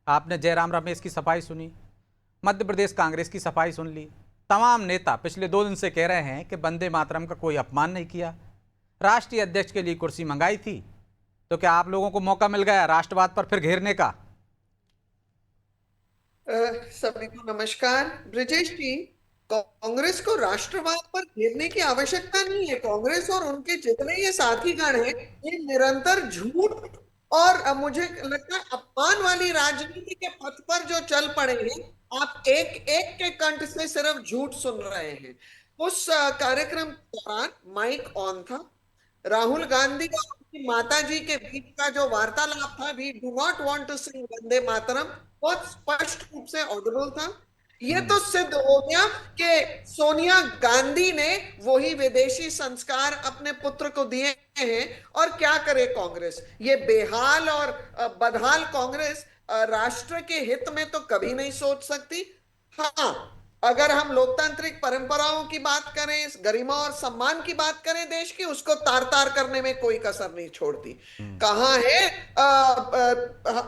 आपने जयराम रमेश की सफाई सुनी, मध्य प्रदेश कांग्रेस की सफाई सुन ली। तमाम नेता पिछले 2 दिन से कह रहे हैं कि वंदे मातरम का कोई अपमान नहीं किया, राष्ट्रीय अध्यक्ष के लिए कुर्सी मंगाई थी। तो क्या आप लोगों को मौका मिल गया राष्ट्रवाद पर फिर घेरने का? सभी को नमस्कार। ब्रिजेश जी, कांग्रेस को राष्ट्रवाद पर घेरने की आवश्यकता नहीं है। कांग्रेस और उनके जितने ये साथीगण हैं, ये निरंतर झूठ और मुझे लगता है अपमान वाली राजनीति के पथ पर जो चल पड़े हैं। आप एक एक के कंठ से सिर्फ झूठ सुन रहे हैं। उस कार्यक्रम के दौरान माइक ऑन था। राहुल गांधी और उनकी माता जी के बीच का जो वार्तालाप था, we do not want to sing Vande Mataram, बहुत स्पष्ट रूप से ऑडिबल था। ये तो सिद्ध हो गया कि सोनिया गांधी ने वही विदेशी संस्कार अपने पुत्र को दिए हैं। और क्या करे कांग्रेस, ये बेहाल और बदहाल कांग्रेस राष्ट्र के हित में तो कभी नहीं सोच सकती। हाँ, अगर हम लोकतांत्रिक परंपराओं की बात करें, गरिमा और सम्मान की बात करें देश की, उसको तार तार करने में कोई कसर नहीं छोड़ती। कहाँ है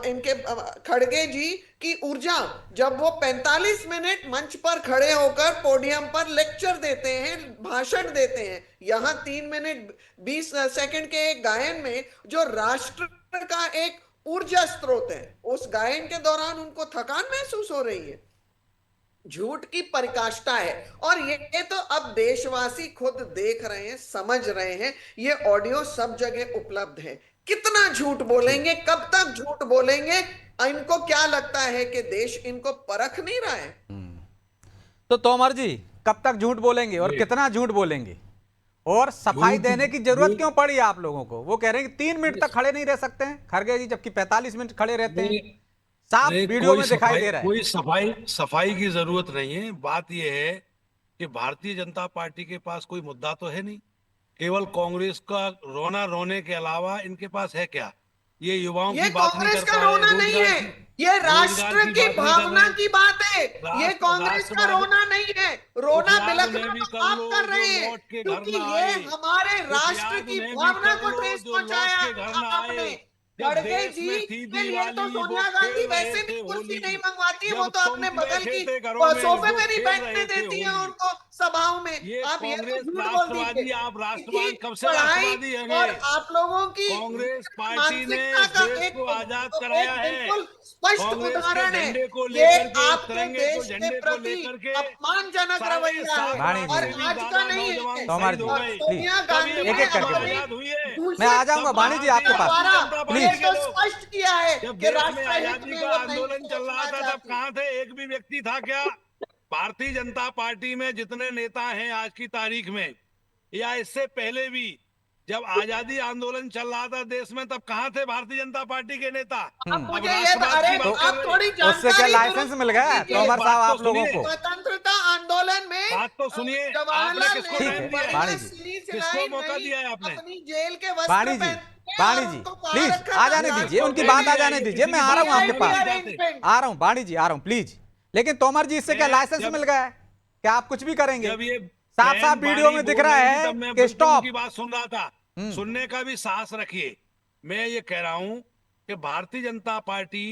इनके खड़गे जी की ऊर्जा, जब वो 45 मिनट मंच पर खड़े होकर पोडियम पर लेक्चर देते हैं, भाषण देते हैं। यहाँ 3 मिनट 20 सेकंड के एक गायन में जो राष्ट्र का एक ऊर्जा स्रोत है, उस गायन के दौरान उनको थकान महसूस हो रही है। झूठ की पराकाष्ठा है। और ये तो अब देशवासी खुद देख रहे हैं, समझ रहे हैं। ये ऑडियो सब जगह उपलब्ध है। कितना झूठ बोलेंगे, कब तक झूठ बोलेंगे? इनको क्या लगता है कि देश इनको परख नहीं रहा है? तो तोमर जी, कब तक झूठ बोलेंगे और कितना झूठ बोलेंगे? और सफाई देने की जरूरत क्यों पड़ी आप लोगों को? वो कह रहे हैं कि 3 मिनट तक खड़े नहीं रह सकते हैं खड़गे जी, जबकि 45 मिनट खड़े रहते हैं। साफ वीडियो में दिखाई दे रहा है। कोई सफाई सफाई की जरूरत नहीं है। बात यह है कि भारतीय जनता पार्टी के पास कोई मुद्दा तो है नहीं। केवल कांग्रेस का रोना रोने के अलावा इनके पास है क्या? ये युवाओं ये की बात नहीं कांग्रेस का करता है, रोना नहीं रोजगार है, की ये रोजगार राष्ट्र की की बात नहीं कर भावना रहे। की बात है। ये कांग्रेस का राष्ट्रवाद रोना नहीं है। रोना उपयाद उन्हें बिलखना भी तो कर आप लो कर जो रहे हैं, लौट के घर क्योंकि ना ये आए। हमारे राष्ट्र उपयाद की उन्हें भी भावना कर को लो ठेस जो लौट पहुंचाया के घर ना आपने। आए। जब खड़गे देश जी में थी के लिए तो दिवाली वो सोनिया गांधी खेल रहे वैसे भी थे कुर्सी होली। नहीं मंगवाती, वो जब तो तुम अपने बगल बैठे की थे घरों में सोफे वो में नहीं खेल बैठने रहे थे देती है होली। उनको सभाओं में। ये आप ये तो कांग्रेस झूठ बोल राष्ट्रवादी, दीजिए। आप इनकी राष्ट्रवाद कब से पढ़ाई राष्ट्रवादी और है? आप लोगों की कांग्रेस पार्टी ने मानसिकता इस का देश एक को आजाद कराया एक है। बिल्कुल स्पष्ट कांग्रेस के उदाहरण है। झंडे को ये लेकर के, इस आपके तिरंगे को देश के झंडे को प्रति लेकर के अपमानजनक साढ़े रवैया है। 7 वाणी लाख और जी, से भी आज का ज्यादा नहीं नौजवान है। तोमर शहीद जी, हो और गए। प्लीज सोनिया तब ये गांधी एक ने एक भाजपा करके अपने बोलिए। आजाद हुई है। मैं दूसरे आ जाऊंगा तब वाणी जी भाषण आपके के भारतीय पास, द्वारा जनता ये पार्टी प्लीज। के तो लोग स्पष्ट किया है जब कि देश में राष्ट्रहित आजादी में का वो नहीं आंदोलन चल रहा सोचना था तब चाहती। कहाँ थे? एक भी व्यक्ति था क्या? भारतीय जनता पार्टी में जितने नेता हैं आज की तारीख में या इससे पहले भी, जब आजादी आंदोलन चल रहा था देश में, तब कहाँ थे भारतीय जनता पार्टी के नेता? अब अब मुझे ये राष्ट्रवाद अरे की तो बात कर आप रहे। थोड़ी उससे क्या जानकारी लाइसेंस दुरुस्त मिल कर गया लीजिए। तोमर बात साहब तो आप लोगों सुनिए, को? स्वतंत्रता आंदोलन में बात तो सुनिए। आपने जवाहरलाल किसको ठीक नेहरू है टाइम दिया है? वाणी बढ़िया जी, सिली किसको सिलाई मौका नई दिया है आपने? अपनी जेल के वस्त्र वाणी जी, पहनते हैं और वाणी जी, उनको बाहर प्लीज रखा आ था जाने ये दीजिए, उनकी किसको बात टाइम आ दिया है? जाने ये दीजिए। किसी मैं की आ रहा बात हूँ नहीं आपके वी सुनना पास, नहीं आर चाहते। इनफेंट। आ रहा हूँ वाणी जी, आ रहा हूँ प्लीज। लेकिन तोमर जी, इससे क्या मैं लाइसेंस जब मिल गया है? क्या आप कुछ भी करेंगे? जब ये साफ बहन साफ वीडियो बाणी में दिख बोल रहा रही थी है तब मैं कि बिल्कुल स्टॉप। उनकी बात सुन रहा था। सुनने का भी साहस रखिए। मैं ये कह रहा हूं कि भारतीय जनता पार्टी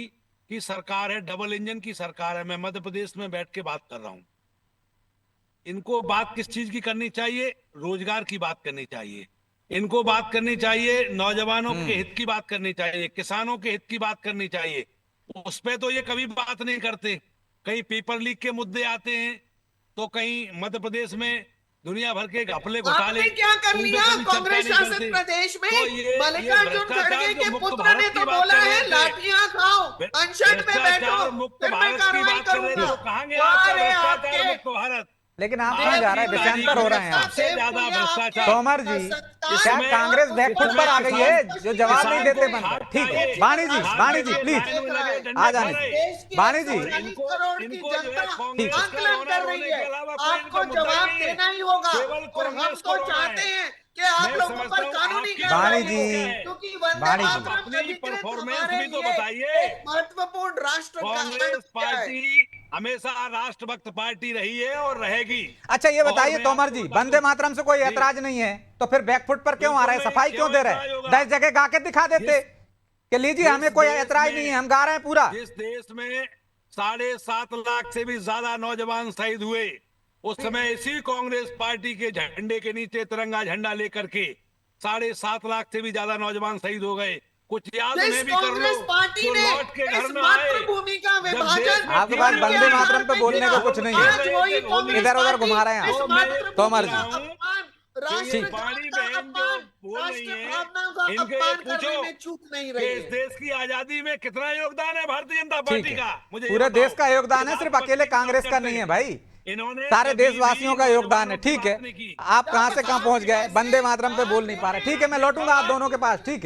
की सरकार है, डबल इंजन की सरकार है। मैं मध्य प्रदेश में बैठ के बात कर रहा हूं। इनको बात किस चीज की करनी चाहिए? रोजगार की बात करनी चाहिए। इनको बात करनी चाहिए, नौजवानों के हित की बात करनी चाहिए, किसानों के हित की बात करनी चाहिए। उस पे तो ये कभी बात नहीं करते। कहीं पेपर लीक के मुद्दे आते हैं, तो कहीं मध्य प्रदेश में दुनिया भर के घपले घोटाले, आपने क्या कर उन पे लिया कभी चर्चा कांग्रेस नहीं शासित करते। प्रदेश में? तो ये मल्लिकार्जुन भ्रष्टाचार खड़गे जो के मुक्त पुत्र ने भारत की तो बात बोला कर है रहे थे, लाठियां खाओ, अनशन में बैठो, भ्रष्टाचार मुक्त फिर मैं भारत की कार्रवाई बात कर रहे थे, करूंगा। तो कहां गया आपका वाह रे भ्रष्टाचार आपके मुक्त भारत? लेकिन आप कहाँ आज जा देव रहे की हैं? तारीख विषयांतर हो में रहे हैं विरोधिता, आप। सबसे देव ज्यादा तुल्य आपके भ्रष्टाचार तोमर जी, क्या संस्कार इसमें और कांग्रेस उस बैकफुट इसमें पर आ पुत्र गई को किसान है जो स्पष्ट किया जवाब नहीं किसान आपने। देते? को बनकर खाद ठीक है चाहिए, ये वाणी जी, राष्ट्र भाजपा वाणी का जी के प्लीज काम लाइन देख में रहा लगे है। डंडे आ खा जाने रहे। देश की वाणी जी। और 140 इनको करोड़ की इनको जो है जनता ठीक कांग्रेस है, का आंकलन रोना कर रही रोने के है। अलावा कोई इनका आपको मुद्दा ही जवाब नहीं है। देना ही होगा। केवल और हम कांग्रेस को तो रोना चाहते है। हैं कि आप मैं लोगों समझता पर हूं कानूनी आपकी वाणी कार्रवाई जवाब जी, हो, क्या है? क्योंकि वंदे वाणी जी, आप मातरम अपनी अधिकृत परफॉर्मेंस हमारे भी तो लिए बताइए। एक महत्वपूर्ण राष्ट्र गान कांग्रेस है। पार्टी हमेशा राष्ट्रभक्त पार्टी रही है और रहेगी। अच्छा ये और बताइए मैं तोमर आपको जी, बता वंदे दूं मातरम से कोई जी, ऐतराज नहीं है तो फिर बैकफुट पर क्यों आ बिल्कुल रहे हैं? नहीं, सफाई क्यों क्यों दे रहे ऐतराज हैं? होगा? 10 जगह गा के दिखा देते। जिस कि लीजिए हमें कोई ऐतराज नहीं है, हम गा रहे हैं पूरा। जिस देश में 7.5 लाख से भी ज्यादा नौजवान शहीद हुए, उस समय इसी कांग्रेस पार्टी के झंडे के नीचे तिरंगा झंडा लेकर के 7.5 लाख से भी ज्यादा नौजवान शहीद हो गए। कुछ याद जिस उन्हें भी कर लो कांग्रेस पार्टी जो ने लौट के घर इस में आए। मातृभूमि का जब विभाजन देश में आपके पास थी, वंदे मातरम पे बोलने को कुछ नहीं है। आज वही कांग्रेस इधर उधर पार्टी घुमा रहे हैं आप। इस तो मैं मातृभूमि तोमर का जी। अपमान, ये राष्ट्र पानी का बहन जो अपमान, बोल रही राष्ट्र है, भावनाओं का इनके अपमान करने पूछो में चूक नहीं कि रही इस है। देश की आजादी में कितना योगदान है भारतीय जनता ठीक पार्टी है, का, मुझे ये पूरे बताओ। देश का योगदान है, ये सिर्फ बात अकेले पर कांग्रेस का करते नहीं है हैं। भाई, इन्होंने सारे कभी भी देशवासियों का योगदान है। नौजवानों की ठीक है, बात नहीं की। आप कहां से कहां पहुंच गए, वंदे मातरम पे बोल नहीं पा रहे। ठीक है, मैं लौटूंगा आप दोनों के पास, ठीक है।